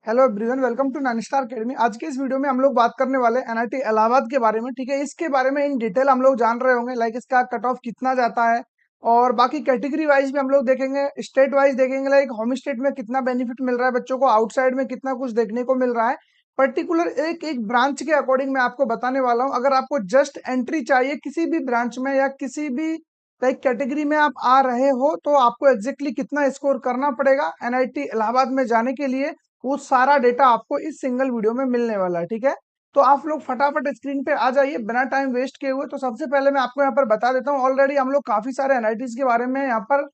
Hello everyone, welcome to nine star academy. आज के इस वीडियो में हम लोग बात करने वाले हैं एनआईटी इलाहाबाद के बारे में। ठीक है, इसके बारे में इन डिटेल हम लोग जान रहे होंगे, लाइक इसका कट ऑफ कितना जाता है और बाकी कैटेगरी वाइज भी हम लोग देखेंगे, स्टेट वाइज देखेंगे, लाइक होम स्टेट में कितना बेनिफिट मिल रहा है बच्चों को, आउटसाइड में कितना कुछ देखने को मिल रहा है। पर्टिकुलर एक एक ब्रांच के अकॉर्डिंग मैं आपको बताने वाला हूँ। अगर आपको जस्ट एंट्री चाहिए किसी भी ब्रांच में या किसी भी लाइक कैटेगरी में आप आ रहे हो, तो आपको एग्जैक्टली कितना स्कोर करना पड़ेगा एनआईटी इलाहाबाद में जाने के लिए, वो सारा डेटा आपको इस सिंगल वीडियो में मिलने वाला है। ठीक है, तो आप लोग फटाफट स्क्रीन पे आ जाइए बिना टाइम वेस्ट किए हुए। तो सबसे पहले मैं आपको यहाँ पर बता देता हूँ, ऑलरेडी हम लोग काफी सारे एनआईटीज के बारे में यहाँ पर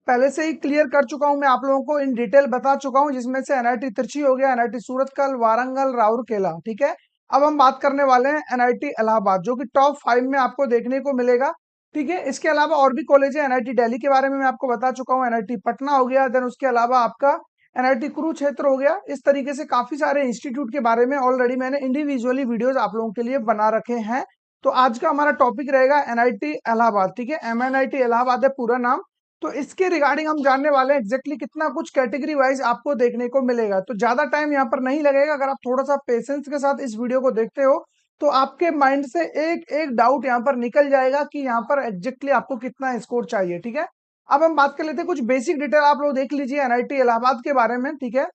पहले से ही क्लियर कर चुका हूँ, मैं आप लोगों को इन डिटेल बता चुका हूँ, जिसमें से एनआईटी तिरछी हो गया, एनआईटी सूरतकल, वारंगल, राउरकेला। ठीक है, अब हम बात करने वाले हैं एनआईटी इलाहाबाद, जो कि टॉप 5 में आपको देखने को मिलेगा। ठीक है, इसके अलावा और भी कॉलेज है, एनआईटी दिल्ली के बारे में मैं आपको बता चुका हूँ, एनआईटी पटना हो गया, देन उसके अलावा आपका एनआईटी कुरुक्षेत्र हो गया। इस तरीके से काफी सारे इंस्टीट्यूट के बारे में ऑलरेडी मैंने इंडिविजुअली वीडियोस आप लोगों के लिए बना रखे हैं। तो आज का हमारा टॉपिक रहेगा एनआईटी इलाहाबाद। ठीक है, एमएनआईटी इलाहाबाद है पूरा नाम। तो इसके रिगार्डिंग हम जानने वाले हैं एग्जैक्टली कितना कुछ कैटेगरी वाइज आपको देखने को मिलेगा। तो ज्यादा टाइम यहाँ पर नहीं लगेगा, अगर आप थोड़ा सा पेशेंस के साथ इस वीडियो को देखते हो तो आपके माइंड से एक एक डाउट यहाँ पर निकल जाएगा कि यहाँ पर एग्जैक्टली आपको कितना स्कोर चाहिए। ठीक है, अब हम बात कर लेते हैं कुछ बेसिक डिटेल, आप लोग देख लीजिए एनआईटी इलाहाबाद के बारे में। ठीक है,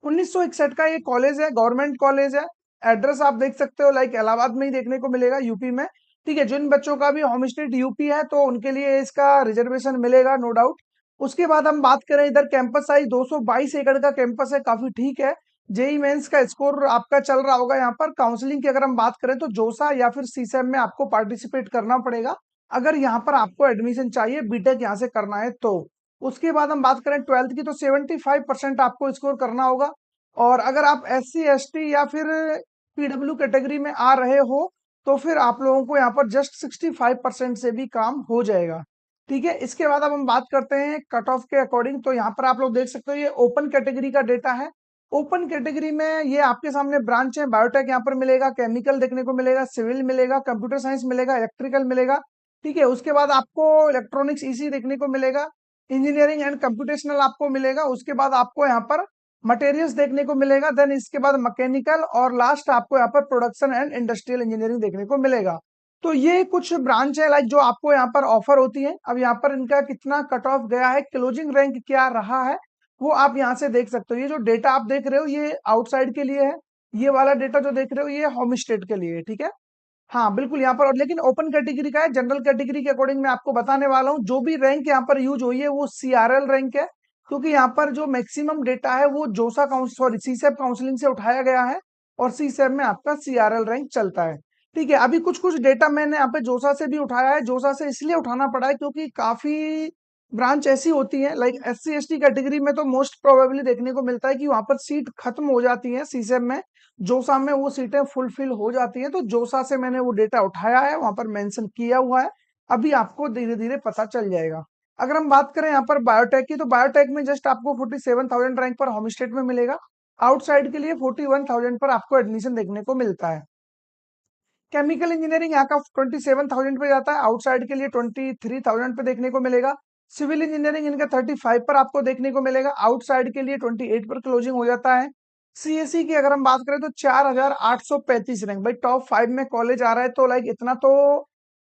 1961 का ये कॉलेज है, गवर्नमेंट कॉलेज है। एड्रेस आप देख सकते हो, लाइक इलाहाबाद में ही देखने को मिलेगा, यूपी में। ठीक है, जिन बच्चों का भी होम स्टेट यूपी है तो उनके लिए इसका रिजर्वेशन मिलेगा, नो डाउट। उसके बाद हम बात करें, इधर कैंपस साइज 222 एकड़ का कैंपस है, काफी ठीक है। जेई मेंस का स्कोर आपका चल रहा होगा यहाँ पर। काउंसलिंग की अगर हम बात करें तो जोसा या फिर सीसैम में आपको पार्टिसिपेट करना पड़ेगा, अगर यहाँ पर आपको एडमिशन चाहिए, बीटेक यहाँ से करना है तो। उसके बाद हम बात करें ट्वेल्थ की, तो 75% आपको स्कोर करना होगा। और अगर आप एस सी एस टी या फिर पीडब्ल्यू कैटेगरी में आ रहे हो तो फिर आप लोगों को यहाँ पर जस्ट 65% से भी काम हो जाएगा। ठीक है, इसके बाद अब हम बात करते हैं कट ऑफ के अकॉर्डिंग। तो यहाँ पर आप लोग देख सकते हो, ये ओपन कैटेगरी का डेटा है। ओपन कैटेगरी में ये आपके सामने ब्रांच है, बायोटेक यहाँ पर मिलेगा, केमिकल देखने को मिलेगा, सिविल मिलेगा, कंप्यूटर साइंस मिलेगा, इलेक्ट्रिकल मिलेगा। ठीक है, उसके बाद आपको इलेक्ट्रॉनिक्स ईसी देखने को मिलेगा, इंजीनियरिंग एंड कंप्यूटेशनल आपको मिलेगा। उसके बाद आपको यहाँ पर मटेरियल्स देखने को मिलेगा, देन इसके बाद मैकेनिकल, और लास्ट आपको यहाँ पर प्रोडक्शन एंड इंडस्ट्रियल इंजीनियरिंग देखने को मिलेगा। तो ये कुछ ब्रांच है लाइक जो आपको यहाँ पर ऑफर होती है। अब यहाँ पर इनका कितना कट ऑफ गया है, क्लोजिंग रैंक क्या रहा है, वो आप यहाँ से देख सकते हो। ये जो डेटा आप देख रहे हो ये आउटसाइड के लिए है, ये वाला डेटा जो देख रहे हो ये होम स्टेट के लिए है। ठीक है, हाँ बिल्कुल यहाँ पर, और लेकिन ओपन कैटेगरी का है। जनरल कैटेगरी के अकॉर्डिंग मैं आपको बताने वाला हूँ, जो भी रैंक यहाँ पर यूज हुई है वो सीआरएल रैंक है, क्योंकि यहाँ पर जो मैक्सिमम डेटा है वो जोसा काउंस सॉरी सीसैप काउंसलिंग से उठाया गया है, और सीसैप में आपका सीआरएल रैंक चलता है। ठीक है, अभी कुछ कुछ डेटा मैंने यहाँ पे जोसा से भी उठाया है। जोसा से इसलिए उठाना पड़ा है क्योंकि काफी ब्रांच ऐसी होती है, like S C S T category में तो मोस्ट प्रोबेबली देखने को मिलता है कि वहां पर सीट खत्म हो जाती है सीसैप में, जोसा में वो सीटें फुलफिल हो जाती हैं। तो जोसा से मैंने वो डेटा उठाया है, वहां पर मेंशन किया हुआ है, अभी आपको धीरे धीरे पता चल जाएगा। अगर हम बात करें यहाँ पर बायोटेक की, तो बायोटेक में जस्ट आपको 47,000 रैंक पर होम स्टेट में मिलेगा, आउटसाइड के लिए 41,000 पर आपको एडमिशन देखने को मिलता है। केमिकल इंजीनियरिंग यहाँ का 27,000 पे जाता है, आउटसाइड के लिए 23,000 पे देखने को मिलेगा। सिविल इंजीनियरिंग इनका 35 पर आपको देखने को मिलेगा, आउटसाइड के लिए 28 पर क्लोजिंग हो जाता है। सीएससी की अगर हम बात करें तो 4,835 रैंक, भाई टॉप 5 में कॉलेज आ रहा है तो लाइक इतना तो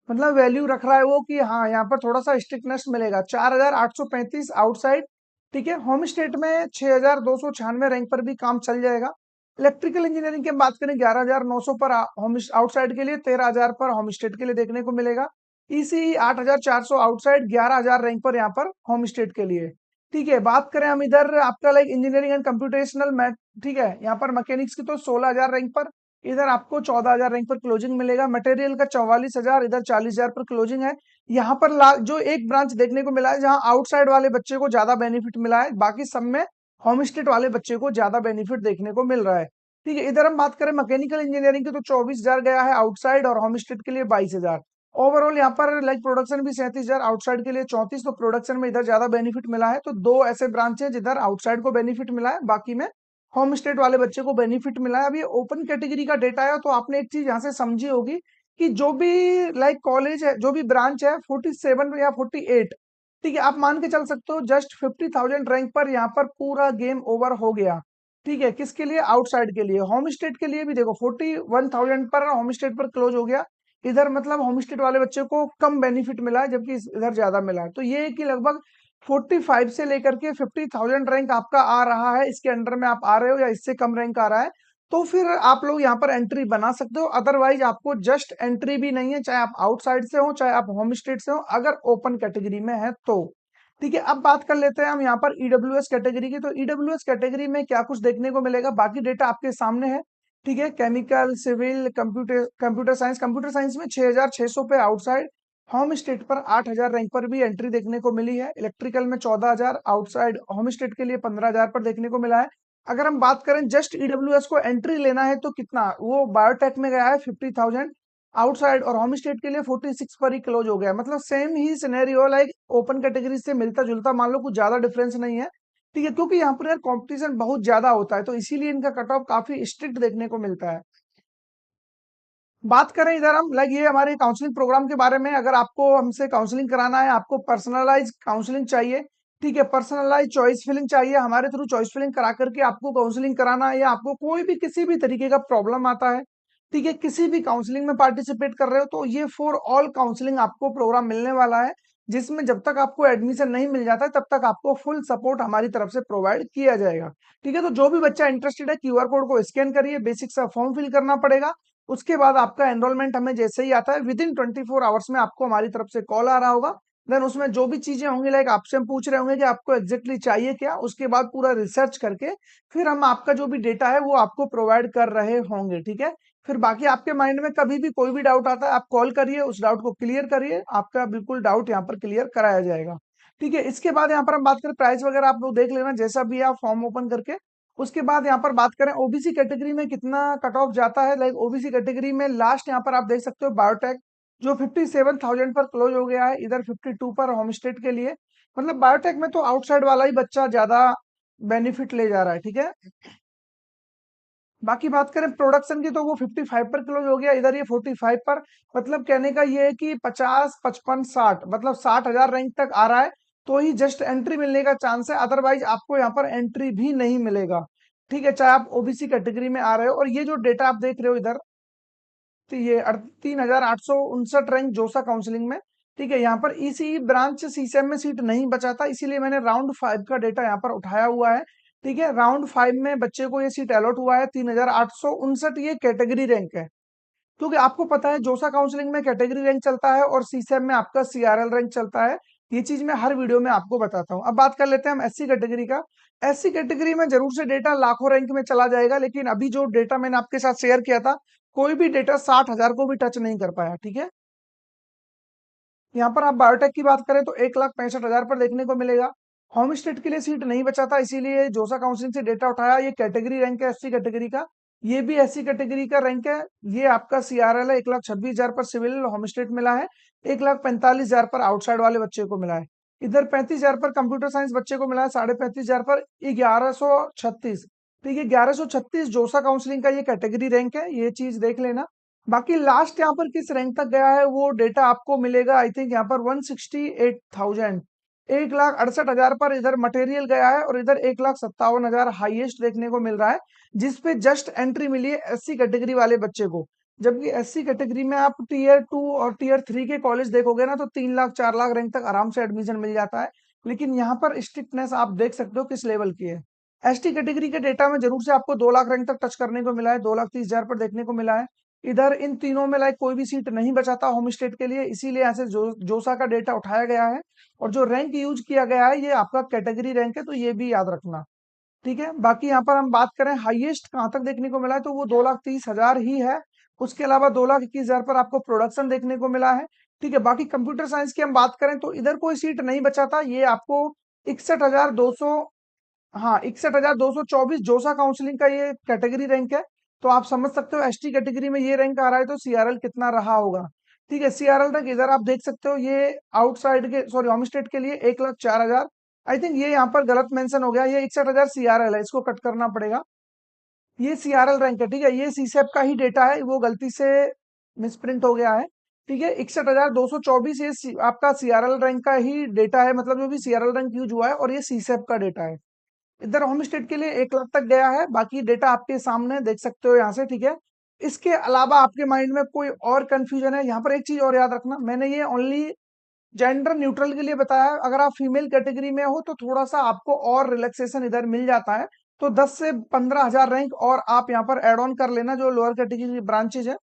मतलब वैल्यू रख रहा है वो कि हाँ यहाँ पर थोड़ा सा स्ट्रिक्टनेस मिलेगा। 4,835 आउटसाइड। ठीक है, होम स्टेट में 6,296 रैंक पर भी काम चल जाएगा। इलेक्ट्रिकल इंजीनियरिंग की हम बात करें 11,900 पर होम आउटसाइड के लिए, 13,000 पर होम स्टेट के लिए देखने को मिलेगा। ईसी 8,400 आउटसाइड, 11,000 रैंक पर यहाँ पर होम स्टेट के लिए। ठीक है, बात करें हम इधर आपका like engineering and computational math, ठीक है, यहाँ पर मैकेनिक्स की तो 16,000 रैंक पर, इधर आपको 14,000 रैंक पर क्लोजिंग मिलेगा। मटेरियल का 44,000, इधर 40,000 पर क्लोजिंग है। यहाँ पर जो एक ब्रांच देखने को मिला है जहाँ आउटसाइड वाले बच्चे को ज्यादा बेनिफिट मिला है, बाकी सब में होम स्टेट वाले बच्चे को ज्यादा बेनिफिट देखने को मिल रहा है। ठीक है, इधर हम बात करें मैकेनिकल इंजीनियरिंग की, तो 24,000 गया है आउटसाइड, और होम स्टेट के लिए 22,000। ओवरऑल यहाँ पर लाइक प्रोडक्शन भी 37,000, आउटसाइड के लिए 34, तो प्रोडक्शन में इधर ज्यादा बेनिफिट मिला है। तो दो ऐसे ब्रांच है जिधर आउटसाइड को बेनिफिट मिला है, बाकी में होम स्टेट वाले बच्चे को बेनिफिट मिला है। अब ये ओपन कैटेगरी का डेटा है, तो आपने एक चीज यहाँ से समझी होगी कि जो भी लाइक कॉलेज है, जो भी ब्रांच है 47 या 48, ठीक है, आप मान के चल सकते हो जस्ट 50,000 रैंक पर यहाँ पर पूरा गेम ओवर हो गया। ठीक है, किसके लिए? आउटसाइड के लिए। होम स्टेट के लिए भी देखो 41,000 पर होम स्टेट पर क्लोज हो गया। इधर मतलब होम स्टेट वाले बच्चे को कम बेनिफिट मिला है, जबकि इधर ज्यादा मिला है। तो ये है कि लगभग 45 से लेकर के 50,000 रैंक आपका आ रहा है, इसके अंडर में आप आ रहे हो या इससे कम रैंक आ रहा है, तो फिर आप लोग यहाँ पर एंट्री बना सकते हो। अदरवाइज आपको जस्ट एंट्री भी नहीं है, चाहे आप आउटसाइड से हो चाहे आप होम स्टेट से हो, अगर ओपन कैटेगरी में है तो। ठीक है, अब बात कर लेते हैं हम यहाँ पर ईडब्ल्यूएस कैटेगरी की। तो ईडब्ल्यूएस कैटेगरी में क्या कुछ देखने को मिलेगा, बाकी डेटा आपके सामने है। ठीक है, केमिकल, सिविल, कंप्यूटर साइंस में 6,600 पे आउटसाइड, होम स्टेट पर 8,000 रैंक पर भी एंट्री देखने को मिली है। इलेक्ट्रिकल में 14,000 आउटसाइड, होम स्टेट के लिए 15,000 पर देखने को मिला है। अगर हम बात करें जस्ट ईडब्ल्यूएस को एंट्री लेना है तो कितना, वो बायोटेक में गया है 50,000 आउटसाइड, और होम स्टेट के लिए 46 पर ही क्लोज हो गया। मतलब सेम ही सिनेरियो, लाइक ओपन कैटेगरी से मिलता जुलता, मान लो कुछ ज्यादा डिफरेंस नहीं है। ठीक है, क्योंकि यहाँ पर यार कंपटीशन बहुत ज्यादा होता है, तो इसीलिए इनका कट ऑफ काफी स्ट्रिक्ट देखने को मिलता है। बात करें इधर हम, लाइक ये हमारे काउंसलिंग प्रोग्राम के बारे में, अगर आपको हमसे काउंसलिंग कराना है, आपको पर्सनलाइज काउंसलिंग चाहिए, ठीक है, पर्सनलाइज चॉइस फिलिंग चाहिए, हमारे थ्रू चॉइस फिलिंग करा करके आपको काउंसलिंग कराना है, या आपको कोई भी किसी भी तरीके का प्रॉब्लम आता है, ठीक है, किसी भी काउंसलिंग में पार्टिसिपेट कर रहे हो, तो ये फॉर ऑल काउंसलिंग आपको प्रोग्राम मिलने वाला है, जिसमें जब तक आपको एडमिशन नहीं मिल जाता है तब तक आपको फुल सपोर्ट हमारी तरफ से प्रोवाइड किया जाएगा। ठीक है, तो जो भी बच्चा इंटरेस्टेड है, क्यूआर कोड को स्कैन करिए, बेसिक सा फॉर्म फिल करना पड़ेगा। उसके बाद आपका एनरोलमेंट हमें जैसे ही आता है, विद इन 24 आवर्स में आपको हमारी तरफ से कॉल आ रहा होगा। देन उसमें जो भी चीजें होंगी, लाइक आपसे हम पूछ रहे होंगे कि आपको एग्जैक्टली चाहिए क्या, उसके बाद पूरा रिसर्च करके फिर हम आपका जो भी डेटा है वो आपको प्रोवाइड कर रहे होंगे। ठीक है, फिर बाकी आपके माइंड में कभी भी कोई भी डाउट आता है, आप कॉल करिए, उस डाउट को क्लियर करिए, आपका बिल्कुल डाउट यहाँ पर क्लियर कराया जाएगा। ठीक है, इसके बाद यहाँ पर हम बात करें प्राइस वगैरह, आप लोग देख लेना जैसा भी है, आप फॉर्म ओपन करके। उसके बाद यहाँ पर बात करें ओबीसी कैटेगरी में कितना कट ऑफ जाता है, लाइक ओबीसी कैटेगरी में लास्ट यहाँ पर आप देख सकते हो बायोटेक, जो 57,000 पर क्लोज हो गया है, इधर 52 पर होम स्टेट के लिए। मतलब बायोटेक में तो आउटसाइड वाला ही बच्चा ज्यादा बेनिफिट ले जा रहा है। ठीक है, बाकी बात करें प्रोडक्शन की, तो वो 55 पर क्लोज हो गया, इधर ये 45 पर। मतलब कहने का ये है कि 50, 55, 60, मतलब 60,000 रैंक तक आ रहा है, तो ही जस्ट एंट्री मिलने का चांस है, अदरवाइज आपको यहाँ पर एंट्री भी नहीं मिलेगा। ठीक है, चाहे आप ओबीसी कैटेगरी में आ रहे हो। और ये जो डेटा आप देख रहे हो इधर, तो ये 3,859 रैंक जोसा काउंसलिंग में। ठीक है, यहाँ पर ईसीई ब्रांच सीसैम में सीट नहीं बचा था, इसीलिए मैंने राउंड 5 का डेटा यहाँ पर उठाया हुआ है। ठीक है, राउंड 5 में बच्चे को ये सीट अलॉट हुआ है 3,859, ये कैटेगरी रैंक है। क्योंकि आपको पता है जोसा काउंसलिंग में कैटेगरी रैंक चलता है और सीसैम में आपका सीआरएल रैंक चलता है। ये चीज मैं हर वीडियो में आपको बताता हूँ। अब बात कर लेते हैं हम एससी कैटेगरी का। एससी कैटेगरी में जरूर से डेटा लाखों रैंक में चला जाएगा, लेकिन अभी जो डेटा मैंने आपके साथ शेयर किया था, कोई भी डेटा 60,000 को भी टच नहीं कर पाया। ठीक है, यहाँ पर आप बायोटेक की बात करें तो 1,65,000 पर देखने को मिलेगा। होम स्टेट के लिए सीट नहीं बचा था, इसीलिए जोसा काउंसिल से डेटा उठाया। ये कैटेगरी रैंक है एससी कैटेगरी का, ये भी एससी कैटेगरी का रैंक है। ये आपका सीआरएल है, 1,26,000 पर सिविल होम स्टेट मिला है, 1,45,000 पर आउटसाइड वाले बच्चे को मिला है। इधर 35,000 पर कंप्यूटर साइंस बच्चे को मिला है, 35,500 पर 1136। ठीक है, 1136 जोसा काउंसलिंग का ये कैटेगरी रैंक है, ये चीज देख लेना। बाकी लास्ट यहाँ पर किस रैंक तक गया है वो डेटा आपको मिलेगा, आई थिंक यहाँ पर 168,000, 1,68,000 पर इधर मटेरियल गया है, और इधर 1,57,000 हाईएस्ट देखने को मिल रहा है, जिसपे जस्ट एंट्री मिली है एससी कैटेगरी वाले बच्चे को। जबकि एससी कैटेगरी में आप टीयर 2 और टीयर 3 के कॉलेज देखोगे ना, तो 3 लाख 4 लाख रैंक तक आराम से एडमिशन मिल जाता है। लेकिन यहाँ पर स्ट्रिक्टनेस आप देख सकते हो किस लेवल की है। एसटी कैटेगरी के डेटा में जरूर से आपको 2 लाख रैंक तक टच करने को मिला है, 2,30,000 पर देखने को मिला है। इधर इन तीनों में लाइक कोई भी सीट नहीं बचाता होम स्टेट के लिए, इसीलिए यहाँ से जोसा का डेटा उठाया गया है। और जो रैंक यूज किया गया है ये आपका कैटेगरी रैंक है, तो ये भी याद रखना। ठीक है, बाकी यहाँ पर हम बात करें हाईएस्ट कहाँ तक देखने को मिला है, तो वो 2,30,000 ही है। उसके अलावा 2,21,000 पर आपको प्रोडक्शन देखने को मिला है। ठीक है, बाकी कंप्यूटर साइंस की हम बात करें तो इधर कोई सीट नहीं बचा था, ये आपको 61,200, हाँ 61,224 जोसा काउंसलिंग का ये कैटेगरी रैंक है। तो आप समझ सकते हो एसटी कैटेगरी में ये रैंक आ रहा है तो सीआरएल कितना रहा होगा। ठीक है, सीआरएल तक इधर आप देख सकते हो, ये आउटसाइड के, सॉरी होम स्टेट के लिए 1,04,000। आई थिंक ये यहाँ पर गलत मेंशन हो गया, ये 61,000 सीआरएल है, इसको कट करना पड़ेगा। ये सीआरएल रैंक है। ठीक है, ये सीसेप का ही डेटा है, वो गलती से मिसप्रिंट हो गया है। ठीक है, 61,224 ये आपका सीआरएल रैंक का ही डेटा है, मतलब जो भी सीआरएल रैंक यूज हुआ है, और ये सीसेप का डेटा है। इधर होम स्टेट के लिए 1 लाख तक गया है, बाकी डेटा आपके सामने देख सकते हो यहाँ से, ठीक है। इसके अलावा आपके माइंड में कोई और कंफ्यूजन है, यहाँ पर एक चीज और याद रखना, मैंने ये ओनली जेंडर न्यूट्रल के लिए बताया है। अगर आप फीमेल कैटेगरी में हो तो थोड़ा सा आपको और रिलैक्सेशन इधर मिल जाता है, तो 10 से 15,000 रैंक और आप यहाँ पर एड ऑन कर लेना जो लोअर कैटेगरी ब्रांचेज है।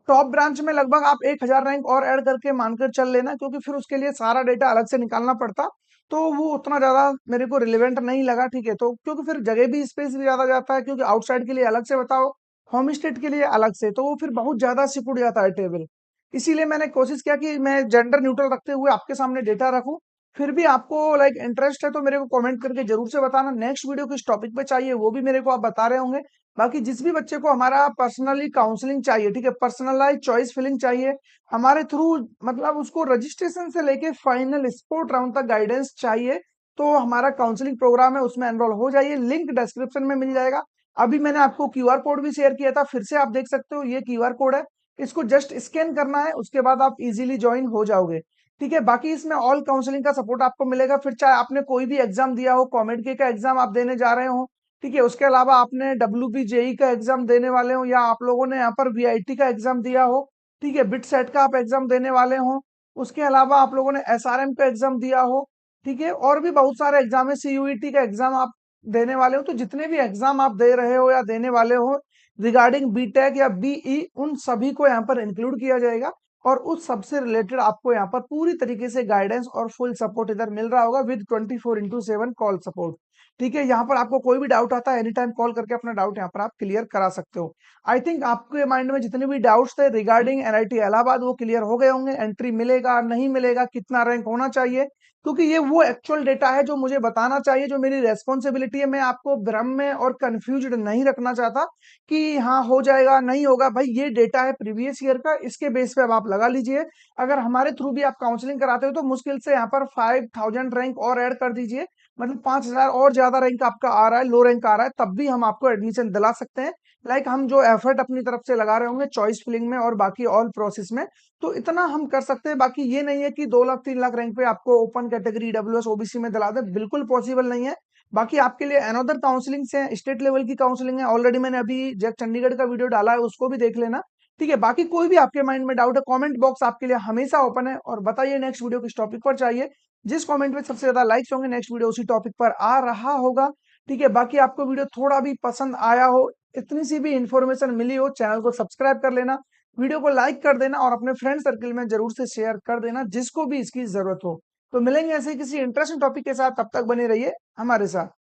टॉप ब्रांच में लगभग आप 1,000 रैंक और ऐड करके मानकर चल लेना, क्योंकि फिर उसके लिए सारा डेटा अलग से निकालना पड़ता, तो वो उतना ज्यादा मेरे को रिलेवेंट नहीं लगा, ठीक है। तो क्योंकि फिर जगह भी स्पेस भी ज्यादा जाता है, क्योंकि आउटसाइड के लिए अलग से बताओ, होम स्टेट के लिए अलग से, तो वो फिर बहुत ज्यादा सिकुड़ जाता है टेबल। इसीलिए मैंने कोशिश किया कि मैं जेंडर न्यूट्रल रखते हुए आपके सामने डेटा रखूं। फिर भी आपको लाइक इंटरेस्ट है तो मेरे को कमेंट करके जरूर से बताना, नेक्स्ट वीडियो किस टॉपिक पे चाहिए वो भी मेरे को आप बता रहे होंगे। बाकी जिस भी बच्चे को हमारा पर्सनली काउंसलिंग चाहिए, ठीक है, पर्सनलाइज चॉइस फिलिंग चाहिए हमारे थ्रू, मतलब उसको रजिस्ट्रेशन से लेके फाइनल स्पोर्ट राउंड तक गाइडेंस चाहिए, तो हमारा काउंसलिंग प्रोग्राम है, उसमें एनरोल हो जाइए, लिंक डिस्क्रिप्शन में मिल जाएगा। अभी मैंने आपको क्यूआर कोड भी शेयर किया था, फिर से आप देख सकते हो, ये क्यूआर कोड है, इसको जस्ट स्कैन करना है, उसके बाद आप इजीली ज्वाइन हो जाओगे, ठीक है। बाकी इसमें ऑल काउंसलिंग का सपोर्ट आपको मिलेगा, फिर चाहे आपने कोई भी एग्जाम दिया हो, कॉमेड के का एग्जाम आप देने जा रहे हो, ठीक है, उसके अलावा आपने डब्ल्यूबी जेई का एग्जाम देने वाले हो, या आप लोगों ने यहाँ पर वीआईटी का एग्जाम दिया हो, ठीक है, बिट सेट का आप एग्जाम देने वाले हो, उसके अलावा आप लोगों ने एसआरएम का एग्जाम दिया हो, ठीक है, और भी बहुत सारे एग्जाम है, सीयूईटी का एग्जाम आप देने वाले हो, तो जितने भी एग्जाम आप दे रहे हो या देने वाले हो रिगार्डिंग बीटेक या बीई, उन सभी को यहाँ पर इंक्लूड किया जाएगा, और उस सबसे रिलेटेड आपको यहाँ पर पूरी तरीके से गाइडेंस और फुल सपोर्ट इधर मिल रहा होगा विद 24/7 कॉल सपोर्ट, ठीक है। यहाँ पर आपको कोई भी डाउट आता है एनी टाइम कॉल करके अपना डाउट यहाँ पर आप क्लियर करा सकते हो। आई थिंक आपके माइंड में जितने भी डाउट्स थे रिगार्डिंग एनआईटी इलाहाबाद वो क्लियर हो गए होंगे, एंट्री मिलेगा नहीं मिलेगा, कितना रैंक होना चाहिए, क्योंकि ये वो एक्चुअल डेटा है जो मुझे बताना चाहिए, जो मेरी रेस्पॉन्सिबिलिटी है। मैं आपको भ्रम में और कंफ्यूज्ड नहीं रखना चाहता कि हाँ हो जाएगा नहीं होगा, भाई ये डेटा है प्रीवियस ईयर का, इसके बेस पे अब आप लगा लीजिए। अगर हमारे थ्रू भी आप काउंसलिंग कराते हो तो मुश्किल से यहाँ पर 5,000 रैंक और ऐड कर दीजिए, मतलब 5,000 और ज्यादा रैंक आपका आ रहा है, लो रैंक आ रहा है, तब भी हम आपको एडमिशन दिला सकते हैं। लाइक हम जो एफर्ट अपनी तरफ से लगा रहे होंगे चॉइस फिलिंग में और बाकी ऑल प्रोसेस में, तो इतना हम कर सकते हैं। बाकी ये नहीं है कि 2 लाख 3 लाख रैंक पे आपको ओपन कैटेगरी डब्ल्यूएस ओबीसी में दिला दे, बिल्कुल पॉसिबल नहीं है। बाकी आपके लिए अनदर काउंसलिंग से स्टेट लेवल की काउंसलिंग है, ऑलरेडी मैंने अभी जैक चंडीगढ़ का वीडियो डाला है, उसको भी देख लेना, ठीक है। बाकी कोई भी आपके माइंड में डाउट है, कमेंट बॉक्स आपके लिए हमेशा ओपन है, और बताइए नेक्स्ट वीडियो किस टॉपिक पर चाहिए। जिस कमेंट में सबसे ज्यादा लाइक्स होंगे नेक्स्ट वीडियो उसी टॉपिक पर आ रहा होगा, ठीक है। बाकी आपको वीडियो थोड़ा भी पसंद आया हो, इतनी सी भी इंफॉर्मेशन मिली हो, चैनल को सब्सक्राइब कर लेना, वीडियो को लाइक कर देना, और अपने फ्रेंड सर्कल में जरूर से शेयर कर देना जिसको भी इसकी जरूरत हो। तो मिलेंगे ऐसे ही किसी इंटरेस्टिंग टॉपिक के साथ, तब तक बने रहिए हमारे साथ।